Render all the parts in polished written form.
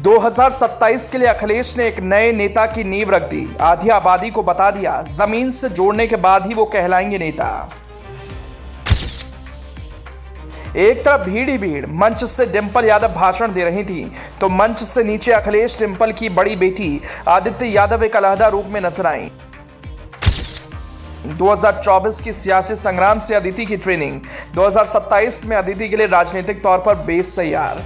2027 के लिए अखिलेश ने एक नए नेता की नींव रख दी। आधी आबादी को बता दिया, जमीन से जोड़ने के बाद ही वो कहलाएंगे नेता। एक तरफ भीड़ ही भीड़, मंच से डिंपल यादव भाषण दे रही थी तो मंच से नीचे अखिलेश डिंपल की बड़ी बेटी आदित्य यादव एक अलहदा रूप में नजर आई। 2024 की सियासी संग्राम से अदिति की ट्रेनिंग, 2027 में अदिति के लिए राजनीतिक तौर पर बेस तैयार।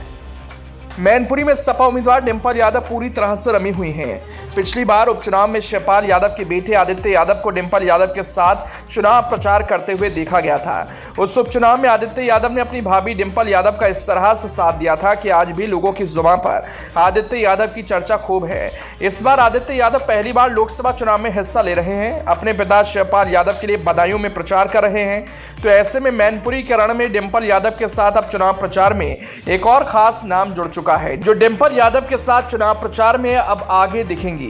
मैनपुरी में सपा उम्मीदवार डिंपल यादव पूरी तरह से रमी हुई हैं। पिछली बार उपचुनाव में शिवपाल यादव के बेटे आदित्य यादव को डिंपल यादव के साथ चुनाव प्रचार करते हुए देखा गया था। उस उपचुनाव में आदित्य यादव ने अपनी भाभी डिंपल यादव का इस तरह से साथ दिया था कि आज भी लोगों की जुबान पर आदित्य यादव की चर्चा खूब है। इस बार आदित्य यादव पहली बार लोकसभा चुनाव में हिस्सा ले रहे हैं। अपने पिता शिवपाल यादव के लिए बदायूं में प्रचार कर रहे हैं, तो ऐसे में मैनपुरी के रण में डिंपल यादव के साथ अब चुनाव प्रचार में एक और खास नाम जुड़ चुका है, जो डिंपल यादव के साथ चुनाव प्रचार में अब आगे दिखेंगी।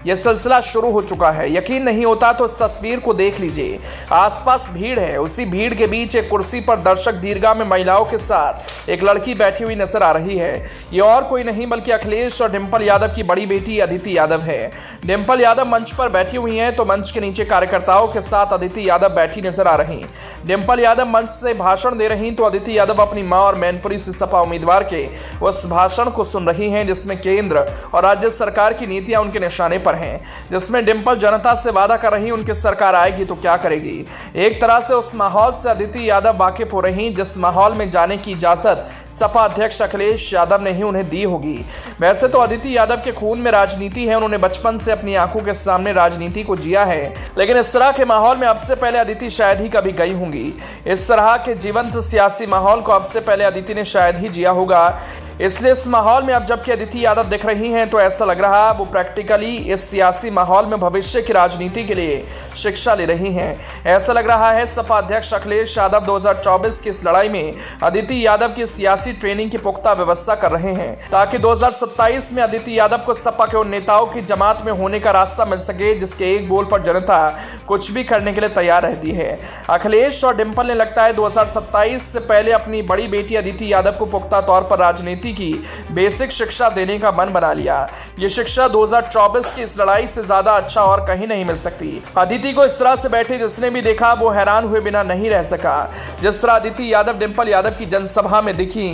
यह सिलसिला शुरू हो चुका है। यकीन नहीं होता तो इस तस्वीर को देख लीजिए। आसपास भीड़ है, उसी भीड़ के बीच एक कुर्सी पर दर्शक दीर्घा में महिलाओं के साथ एक लड़की बैठी हुई नजर आ रही है। ये और कोई नहीं बल्कि अखिलेश और डिंपल यादव की बड़ी बेटी अदिति यादव है। डिंपल यादव मंच पर बैठी हुई हैं तो मंच के नीचे कार्यकर्ताओं के साथ अदिति यादव बैठी नजर आ रही। डिंपल यादव मंच से भाषण दे रही तो अदिति यादव अपनी मां और मैनपुरी से सपा उम्मीदवार के उस भाषण को सुन रही हैं जिसमें केंद्र और राज्य सरकार की नीतियां उनके निशाने पर हैं, जिसमें डिंपल जनता से वादा कर रही उनकी सरकार आएगी तो क्या करेगी। एक तरह से उस माहौल से अदिति यादव वाकिफ हो रही जिस माहौल में जाने की इजाजत सपा अध्यक्ष अखिलेश यादव ने ही उन्हें दी होगी। वैसे तो अदिति यादव के खून में राजनीति है, उन्होंने बचपन से अपनी आंखों के सामने राजनीति को जिया है, लेकिन इस तरह के माहौल में अब से पहले अदिति शायद ही कभी गई होंगी। इस तरह के जीवंत सियासी माहौल को अब से पहले अदिति ने शायद ही जिया होगा। इसलिए इस माहौल में अब जबकि अदिति यादव दिख रही हैं तो ऐसा लग रहा वो प्रैक्टिकली इस सियासी माहौल में भविष्य की राजनीति के लिए शिक्षा ले रही हैं। ऐसा लग रहा है सपा अध्यक्ष अखिलेश यादव 2024 की इस लड़ाई में अदिति यादव की सियासी ट्रेनिंग की पुख्ता व्यवस्था कर रहे हैं ताकि 2027 में अदिति यादव को सपा के उन नेताओं की जमात में होने का रास्ता मिल सके जिसके एक बोल पर जनता कुछ भी करने के लिए तैयार रहती है। अखिलेश और डिंपल ने लगता है 2027 से पहले अपनी बड़ी बेटी अदिति यादव को पुख्ता तौर पर राजनीति की बेसिक शिक्षा देने का मन बना लिया। यह शिक्षा 2024 की इस लड़ाई से ज्यादा अच्छा और कहीं नहीं मिल सकती। अदिति को इस तरह से बैठे जिसने भी देखा वो हैरान हुए बिना नहीं रह सका। जिस तरह अदिति यादव डिंपल यादव की जनसभा में दिखी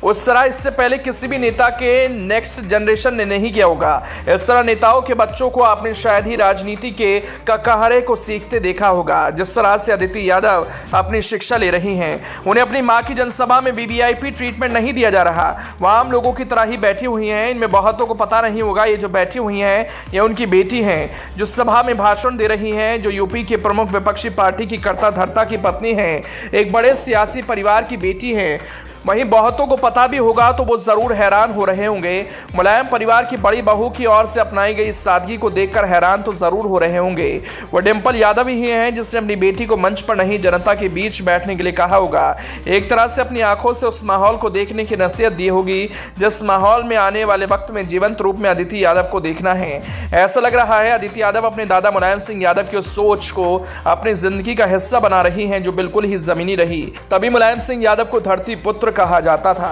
उस तरह इससे पहले किसी भी नेता के नेक्स्ट जनरेशन ने नहीं किया होगा। इस तरह नेताओं के बच्चों को आपने शायद ही राजनीति के ककहरे को सीखते देखा होगा। जिस तरह से अदिति यादव अपनी शिक्षा ले रही हैं, उन्हें अपनी मां की जनसभा में वीवीआईपी ट्रीटमेंट नहीं दिया जा रहा, वह आम लोगों की तरह ही बैठी हुई हैं। इनमें बहुतों को पता नहीं होगा ये जो बैठी हुई हैं ये उनकी बेटी हैं जो सभा में भाषण दे रही हैं, जो यूपी के प्रमुख विपक्षी पार्टी की कर्ता धर्ता की पत्नी है, एक बड़े सियासी परिवार की बेटी है। वहीं बहुतों को पता भी होगा तो वो जरूर हैरान हो रहे होंगे। मुलायम परिवार की बड़ी बहू की ओर से अपनाई गई इस सादगी को देखकर हैरान तो जरूर हो रहे होंगे। वो डिंपल यादव ही हैं जिसने अपनी बेटी को मंच पर नहीं जनता के बीच बैठने के लिए कहा होगा। एक तरह से अपनी आंखों से उस माहौल को देखने की नसीहत दी होगी जिस माहौल में आने वाले वक्त में जीवंत रूप में अदिति यादव को देखना है। ऐसा लग रहा है अदिति यादव अपने दादा मुलायम सिंह यादव की उस सोच को अपनी जिंदगी का हिस्सा बना रही हैं जो बिल्कुल ही जमीनी रही। तभी मुलायम सिंह यादव को धरती पुत्र कहा जाता था।